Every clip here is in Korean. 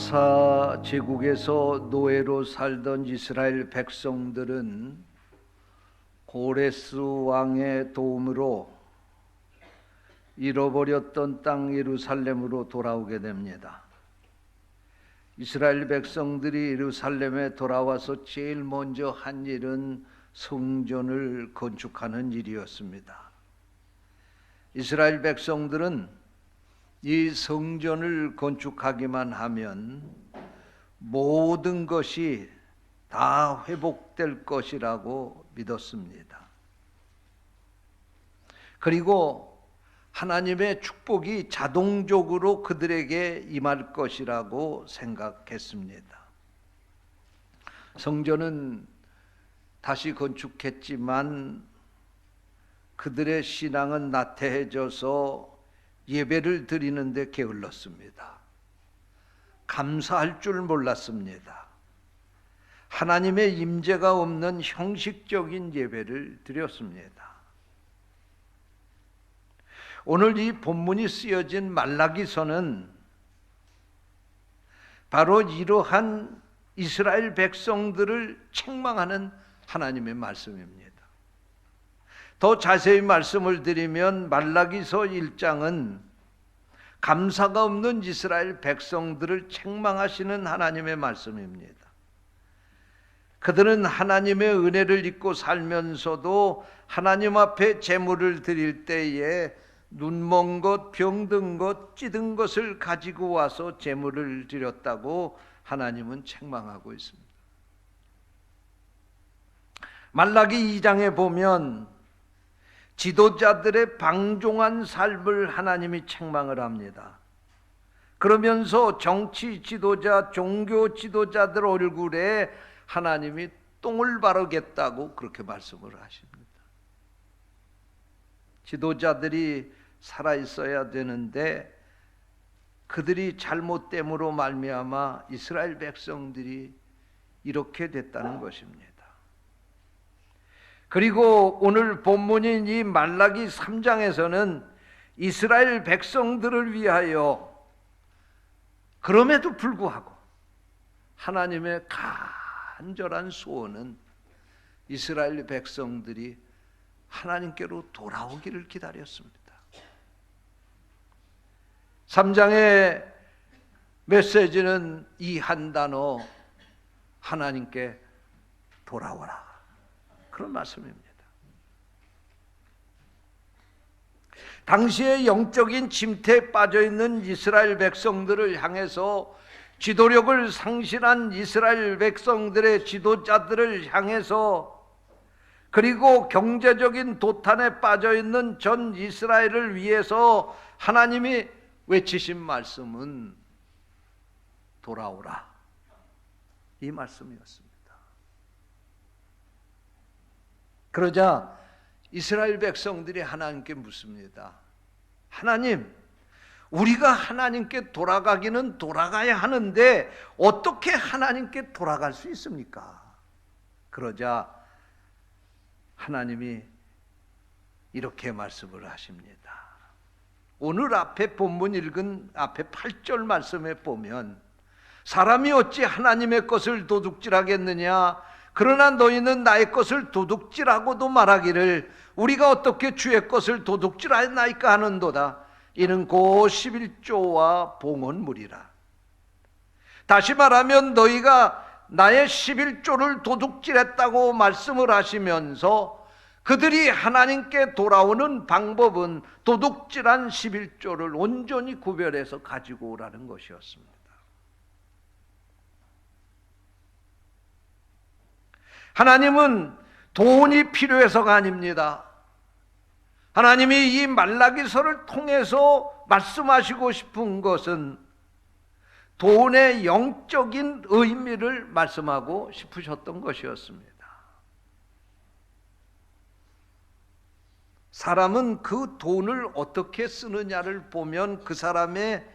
아사 제국에서 노예로 살던 이스라엘 백성들은 고레스 왕의 도움으로 잃어버렸던 땅 예루살렘으로 돌아오게 됩니다. 이스라엘 백성들이 예루살렘에 돌아와서 제일 먼저 한 일은 성전을 건축하는 일이었습니다. 이스라엘 백성들은 이 성전을 건축하기만 하면 모든 것이 다 회복될 것이라고 믿었습니다. 그리고 하나님의 축복이 자동적으로 그들에게 임할 것이라고 생각했습니다. 성전은 다시 건축했지만 그들의 신앙은 나태해져서 예배를 드리는데 게을렀습니다. 감사할 줄 몰랐습니다. 하나님의 임재가 없는 형식적인 예배를 드렸습니다. 오늘 이 본문이 쓰여진 말라기서는 바로 이러한 이스라엘 백성들을 책망하는 하나님의 말씀입니다. 더 자세히 말씀을 드리면 말라기서 1장은 감사가 없는 이스라엘 백성들을 책망하시는 하나님의 말씀입니다. 그들은 하나님의 은혜를 잊고 살면서도 하나님 앞에 제물을 드릴 때에 눈먼 것, 병든 것, 찌든 것을 가지고 와서 제물을 드렸다고 하나님은 책망하고 있습니다. 말라기 2장에 보면 지도자들의 방종한 삶을 하나님이 책망을 합니다. 그러면서 정치 지도자, 종교 지도자들 얼굴에 하나님이 똥을 바르겠다고 그렇게 말씀을 하십니다. 지도자들이 살아있어야 되는데 그들이 잘못됨으로 말미암아 이스라엘 백성들이 이렇게 됐다는 것입니다. 그리고 오늘 본문인 이 말라기 3장에서는 이스라엘 백성들을 위하여 그럼에도 불구하고 하나님의 간절한 소원은 이스라엘 백성들이 하나님께로 돌아오기를 기다렸습니다. 3장의 메시지는 이 한 단어, 하나님께 돌아오라, 그런 말씀입니다. 당시의 영적인 침태에 빠져있는 이스라엘 백성들을 향해서, 지도력을 상실한 이스라엘 백성들의 지도자들을 향해서, 그리고 경제적인 도탄에 빠져있는 전 이스라엘을 위해서 하나님이 외치신 말씀은 돌아오라, 이 말씀이었습니다. 그러자 이스라엘 백성들이 하나님께 묻습니다. 하나님, 우리가 하나님께 돌아가기는 돌아가야 하는데 어떻게 하나님께 돌아갈 수 있습니까? 그러자 하나님이 이렇게 말씀을 하십니다. 오늘 앞에 본문 읽은 앞에 8절 말씀에 보면, 사람이 어찌 하나님의 것을 도둑질하겠느냐, 그러나 너희는 나의 것을 도둑질하고도 말하기를 우리가 어떻게 주의 것을 도둑질하였나이까 하는도다. 이는 곧 11조와 봉헌물이라. 다시 말하면 너희가 나의 11조를 도둑질했다고 말씀을 하시면서 그들이 하나님께 돌아오는 방법은 도둑질한 11조를 온전히 구별해서 가지고 오라는 것이었습니다. 하나님은 돈이 필요해서가 아닙니다. 하나님이 이 말라기서를 통해서 말씀하시고 싶은 것은 돈의 영적인 의미를 말씀하고 싶으셨던 것이었습니다. 사람은 그 돈을 어떻게 쓰느냐를 보면 그 사람의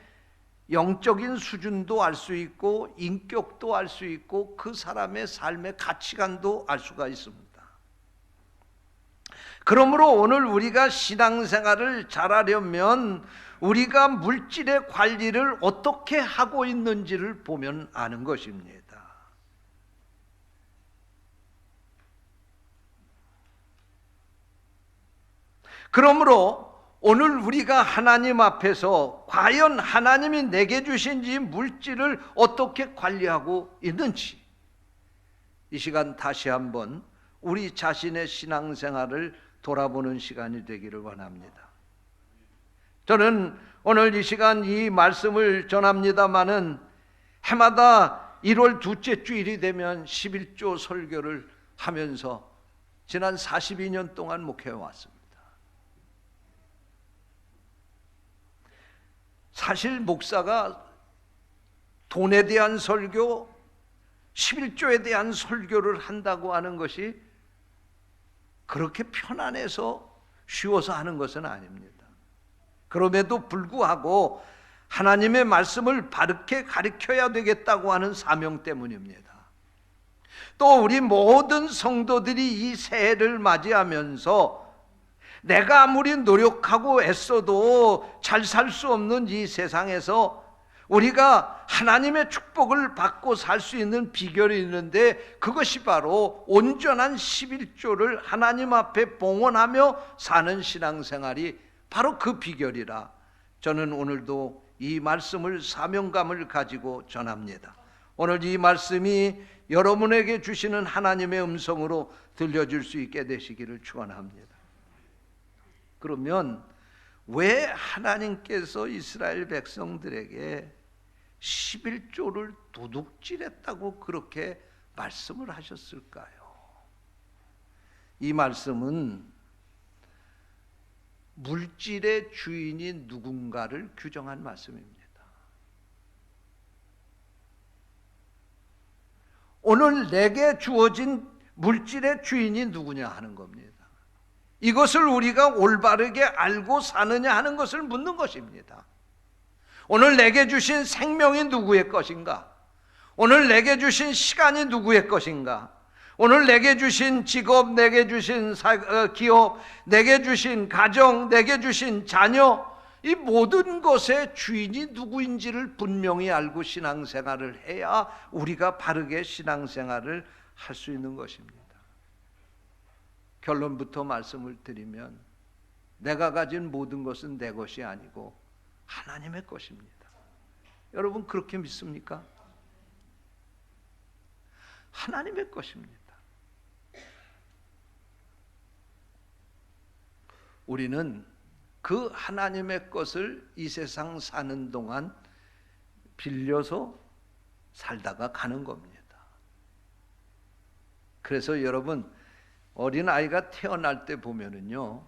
영적인 수준도 알 수 있고 인격도 알 수 있고 그 사람의 삶의 가치관도 알 수가 있습니다. 그러므로 오늘 우리가 신앙생활을 잘하려면 우리가 물질의 관리를 어떻게 하고 있는지를 보면 아는 것입니다. 그러므로 오늘 우리가 하나님 앞에서 과연 하나님이 내게 주신 이 물질을 어떻게 관리하고 있는지, 이 시간 다시 한번 우리 자신의 신앙생활을 돌아보는 시간이 되기를 원합니다. 저는 오늘 이 시간 이 말씀을 전합니다마는 해마다 1월 둘째 주일이 되면 11조 설교를 하면서 지난 42년 동안 목회해 왔습니다. 사실 목사가 돈에 대한 설교, 11조에 대한 설교를 한다고 하는 것이 그렇게 편안해서 쉬워서 하는 것은 아닙니다. 그럼에도 불구하고 하나님의 말씀을 바르게 가르쳐야 되겠다고 하는 사명 때문입니다. 또 우리 모든 성도들이 이 새해를 맞이하면서 내가 아무리 노력하고 애써도 잘 살 수 없는 이 세상에서 우리가 하나님의 축복을 받고 살 수 있는 비결이 있는데, 그것이 바로 온전한 11조를 하나님 앞에 봉헌하며 사는 신앙생활이 바로 그 비결이라 저는 오늘도 이 말씀을 사명감을 가지고 전합니다. 오늘 이 말씀이 여러분에게 주시는 하나님의 음성으로 들려줄 수 있게 되시기를 축원합니다. 그러면 왜 하나님께서 이스라엘 백성들에게 11조를 도둑질했다고 그렇게 말씀을 하셨을까요? 이 말씀은 물질의 주인이 누군가를 규정한 말씀입니다. 오늘 내게 주어진 물질의 주인이 누구냐 하는 겁니다. 이것을 우리가 올바르게 알고 사느냐 하는 것을 묻는 것입니다. 오늘 내게 주신 생명이 누구의 것인가? 오늘 내게 주신 시간이 누구의 것인가? 오늘 내게 주신 직업, 내게 주신 기업, 내게 주신 가정, 내게 주신 자녀, 이 모든 것의 주인이 누구인지를 분명히 알고 신앙생활을 해야 우리가 바르게 신앙생활을 할 수 있는 것입니다. 결론부터 말씀을 드리면 내가 가진 모든 것은 내 것이 아니고 하나님의 것입니다. 여러분 그렇게 믿습니까? 하나님의 것입니다. 우리는 그 하나님의 것을 이 세상 사는 동안 빌려서 살다가 가는 겁니다. 그래서 여러분 어린아이가 태어날 때 보면은요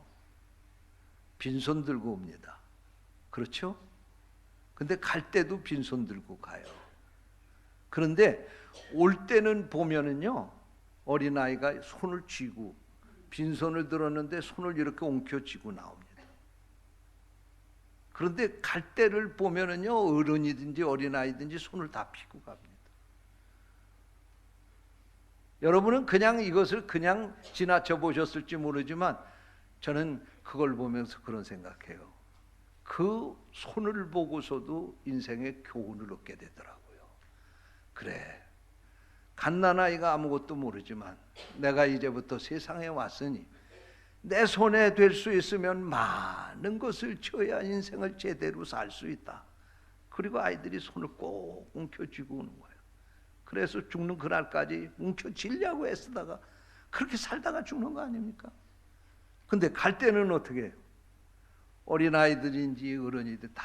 빈손 들고 옵니다. 그렇죠? 근데 갈 때도 빈손 들고 가요. 그런데 올 때는 보면은요 어린아이가 손을 쥐고 빈손을 들었는데 손을 이렇게 옮겨쥐고 나옵니다. 그런데 갈 때를 보면은요 어른이든지 어린아이든지 손을 다 펴고 갑니다. 여러분은 그냥 이것을 그냥 지나쳐 보셨을지 모르지만 저는 그걸 보면서 그런 생각해요. 그 손을 보고서도 인생의 교훈을 얻게 되더라고요. 그래, 갓난아이가 아무것도 모르지만 내가 이제부터 세상에 왔으니 내 손에 될 수 있으면 많은 것을 쥐어야 인생을 제대로 살 수 있다. 그리고 아이들이 손을 꼭 움켜쥐고 오는 거예요. 그래서 죽는 그날까지 움켜쥐려고 애쓰다가 그렇게 살다가 죽는 거 아닙니까? 근데 갈 때는 어떻게 해요? 어린아이들인지 어른이들 다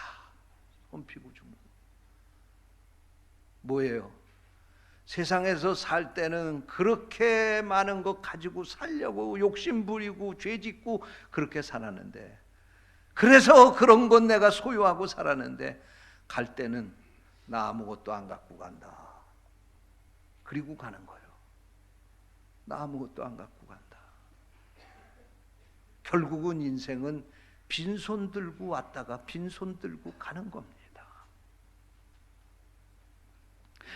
손 피고 죽는 거예요. 뭐예요? 세상에서 살 때는 그렇게 많은 것 가지고 살려고 욕심 부리고 죄 짓고 그렇게 살았는데, 그래서 그런 건 내가 소유하고 살았는데 갈 때는 나 아무것도 안 갖고 간다. 그리고 가는 거예요. 나 아무것도 안 갖고 간다. 결국은 인생은 빈손 들고 왔다가 빈손 들고 가는 겁니다.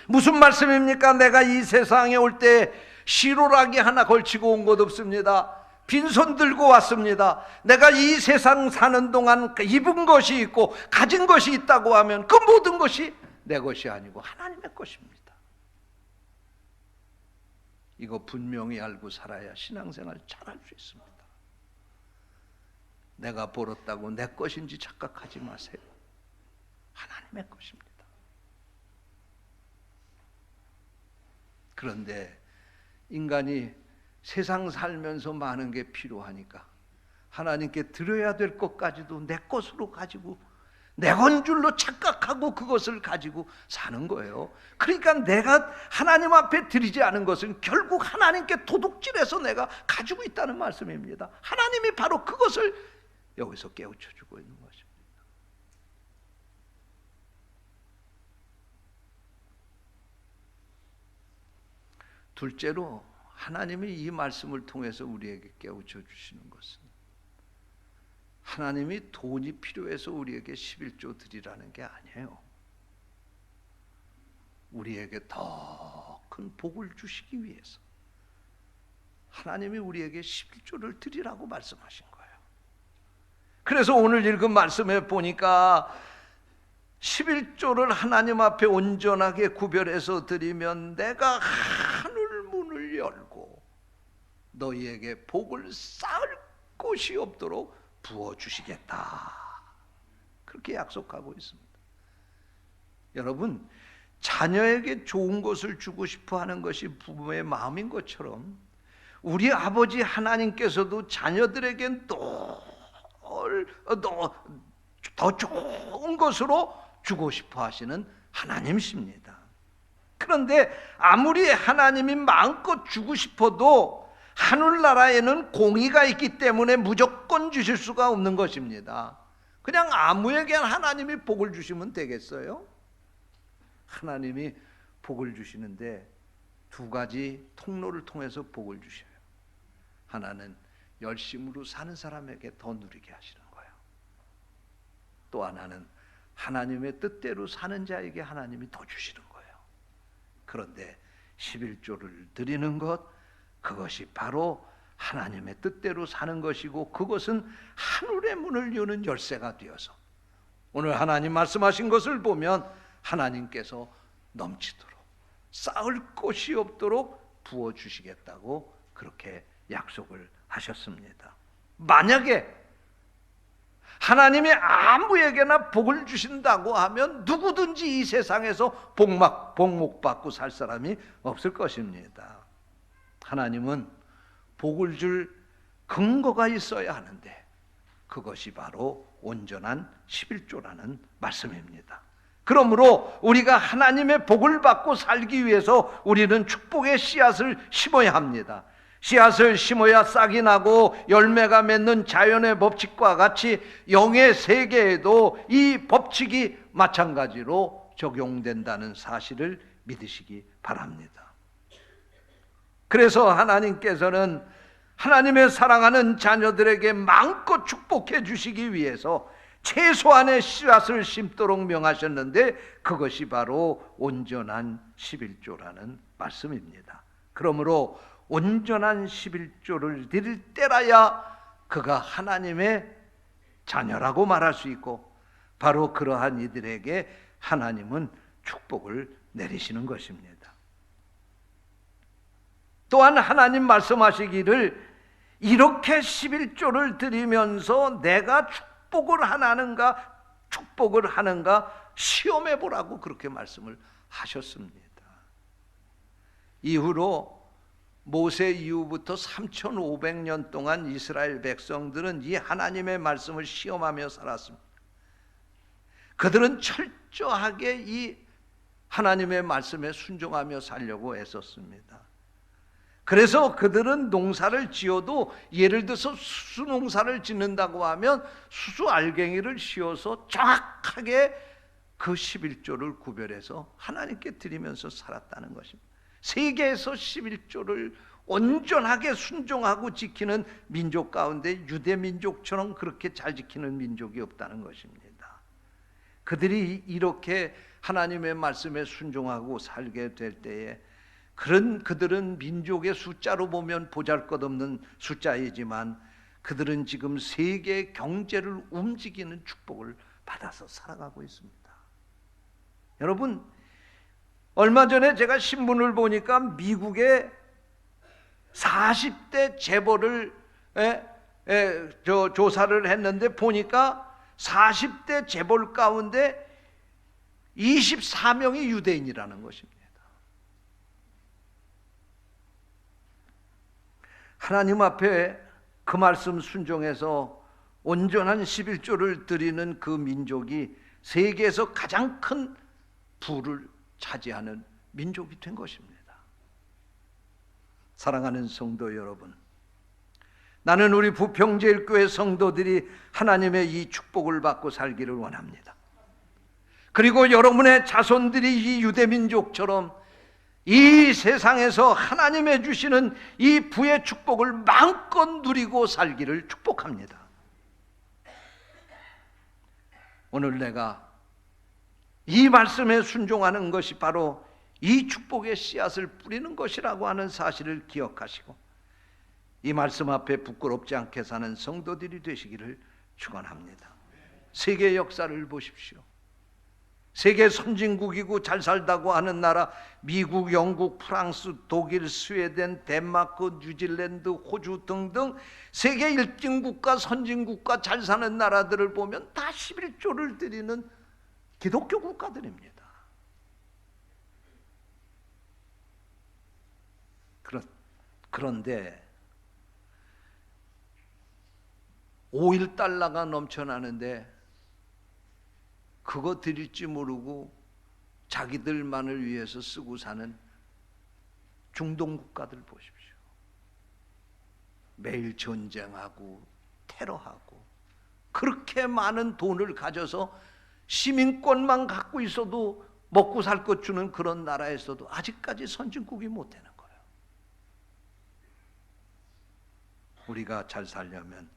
무슨 말씀입니까? 내가 이 세상에 올 때 시로라기 하나 걸치고 온 것 없습니다. 빈손 들고 왔습니다. 내가 이 세상 사는 동안 입은 것이 있고 가진 것이 있다고 하면 그 모든 것이 내 것이 아니고 하나님의 것입니다. 이거 분명히 알고 살아야 신앙생활 잘할 수 있습니다. 내가 벌었다고 내 것인지 착각하지 마세요. 하나님의 것입니다. 그런데 인간이 세상 살면서 많은 게 필요하니까 하나님께 드려야 될 것까지도 내 것으로 가지고 내 건 줄로 착각하고 그것을 가지고 사는 거예요. 그러니까 내가 하나님 앞에 드리지 않은 것은 결국 하나님께 도둑질해서 내가 가지고 있다는 말씀입니다. 하나님이 바로 그것을 여기서 깨우쳐주고 있는 것입니다. 둘째로 하나님이 이 말씀을 통해서 우리에게 깨우쳐 주시는 것은 하나님이 돈이 필요해서 우리에게 11조 드리라는 게 아니에요. 우리에게 더 큰 복을 주시기 위해서 하나님이 우리에게 11조를 드리라고 말씀하신 거예요. 그래서 오늘 읽은 말씀에 보니까 11조를 하나님 앞에 온전하게 구별해서 드리면 내가 하늘 문을 열고 너희에게 복을 쌓을 곳이 없도록 부어주시겠다. 그렇게 약속하고 있습니다. 여러분, 자녀에게 좋은 것을 주고 싶어 하는 것이 부모의 마음인 것처럼 우리 아버지 하나님께서도 자녀들에겐 더 좋은 것으로 주고 싶어 하시는 하나님이십니다. 그런데 아무리 하나님이 마음껏 주고 싶어도 하늘나라에는 공의가 있기 때문에 무조건 주실 수가 없는 것입니다. 그냥 아무에게 하나님이 복을 주시면 되겠어요? 하나님이 복을 주시는데 두 가지 통로를 통해서 복을 주셔요. 하나는 열심으로 사는 사람에게 더 누리게 하시는 거예요. 또 하나는 하나님의 뜻대로 사는 자에게 하나님이 더 주시는 거예요. 그런데 11조를 드리는 것, 그것이 바로 하나님의 뜻대로 사는 것이고 그것은 하늘의 문을 여는 열쇠가 되어서 오늘 하나님 말씀하신 것을 보면 하나님께서 넘치도록 쌓을 곳이 없도록 부어주시겠다고 그렇게 약속을 하셨습니다. 만약에 하나님이 아무에게나 복을 주신다고 하면 누구든지 이 세상에서 복목받고 살 사람이 없을 것입니다. 하나님은 복을 줄 근거가 있어야 하는데 그것이 바로 온전한 11조라는 말씀입니다. 그러므로 우리가 하나님의 복을 받고 살기 위해서 우리는 축복의 씨앗을 심어야 합니다. 씨앗을 심어야 싹이 나고 열매가 맺는 자연의 법칙과 같이 영의 세계에도 이 법칙이 마찬가지로 적용된다는 사실을 믿으시기 바랍니다. 그래서 하나님께서는 하나님의 사랑하는 자녀들에게 마음껏 축복해 주시기 위해서 최소한의 씨앗을 심도록 명하셨는데 그것이 바로 온전한 11조라는 말씀입니다. 그러므로 온전한 11조를 드릴 때라야 그가 하나님의 자녀라고 말할 수 있고 바로 그러한 이들에게 하나님은 축복을 내리시는 것입니다. 또한 하나님 말씀하시기를 이렇게 11조를 드리면서 내가 축복을 하는가 시험해 보라고 그렇게 말씀을 하셨습니다. 이후로 모세 이후부터 3,500년 동안 이스라엘 백성들은 이 하나님의 말씀을 시험하며 살았습니다. 그들은 철저하게 이 하나님의 말씀에 순종하며 살려고 애썼습니다. 그래서 그들은 농사를 지어도 예를 들어서 수수 농사를 짓는다고 하면 수수 알갱이를 씌워서 정확하게 그 11조를 구별해서 하나님께 드리면서 살았다는 것입니다. 세계에서 11조를 온전하게 순종하고 지키는 민족 가운데 유대 민족처럼 그렇게 잘 지키는 민족이 없다는 것입니다. 그들이 이렇게 하나님의 말씀에 순종하고 살게 될 때에 그들은 민족의 숫자로 보면 보잘것없는 숫자이지만 그들은 지금 세계 경제를 움직이는 축복을 받아서 살아가고 있습니다. 여러분, 얼마 전에 제가 신문을 보니까 미국의 40대 재벌을 조사를 했는데 보니까 40대 재벌 가운데 24명이 유대인이라는 것입니다. 하나님 앞에 그 말씀 순종해서 온전한 11조를 드리는 그 민족이 세계에서 가장 큰 부를 차지하는 민족이 된 것입니다. 사랑하는 성도 여러분, 나는 우리 부평제일교회 성도들이 하나님의 이 축복을 받고 살기를 원합니다. 그리고 여러분의 자손들이 이 유대민족처럼 이 세상에서 하나님의 주시는 이 부의 축복을 마음껏 누리고 살기를 축복합니다. 오늘 내가 이 말씀에 순종하는 것이 바로 이 축복의 씨앗을 뿌리는 것이라고 하는 사실을 기억하시고 이 말씀 앞에 부끄럽지 않게 사는 성도들이 되시기를 축원합니다. 세계 역사를 보십시오. 세계 선진국이고 잘 살다고 하는 나라 미국, 영국, 프랑스, 독일, 스웨덴, 덴마크, 뉴질랜드, 호주 등등 세계 1등 국가, 선진국가 잘 사는 나라들을 보면 다 11조를 드리는 기독교 국가들입니다. 그런데 오일 달러가 넘쳐나는데 그거 드릴지 모르고 자기들만을 위해서 쓰고 사는 중동 국가들 보십시오. 매일 전쟁하고 테러하고 그렇게 많은 돈을 가져서 시민권만 갖고 있어도 먹고 살 것 주는 그런 나라에서도 아직까지 선진국이 못 되는 거예요. 우리가 잘 살려면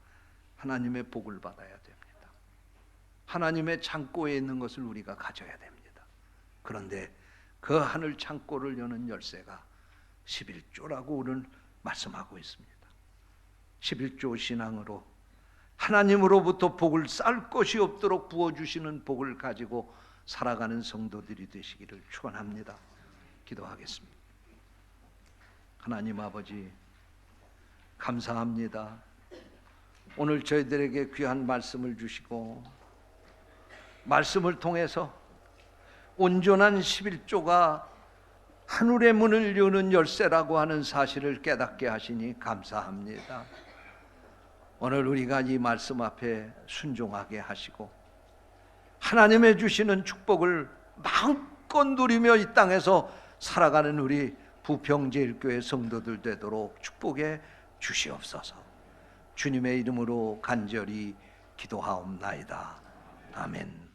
하나님의 복을 받아야 됩니다. 하나님의 창고에 있는 것을 우리가 가져야 됩니다. 그런데 그 하늘 창고를 여는 열쇠가 11조라고 오늘 말씀하고 있습니다. 11조 신앙으로 하나님으로부터 복을 쌀 것이 없도록 부어주시는 복을 가지고 살아가는 성도들이 되시기를 축원합니다. 기도하겠습니다. 하나님 아버지, 감사합니다. 오늘 저희들에게 귀한 말씀을 주시고 말씀을 통해서 온전한 11조가 하늘의 문을 여는 열쇠라고 하는 사실을 깨닫게 하시니 감사합니다. 오늘 우리가 이 말씀 앞에 순종하게 하시고 하나님의 주시는 축복을 마음껏 누리며 이 땅에서 살아가는 우리 부평제일교회 성도들 되도록 축복해 주시옵소서. 주님의 이름으로 간절히 기도하옵나이다. 아멘.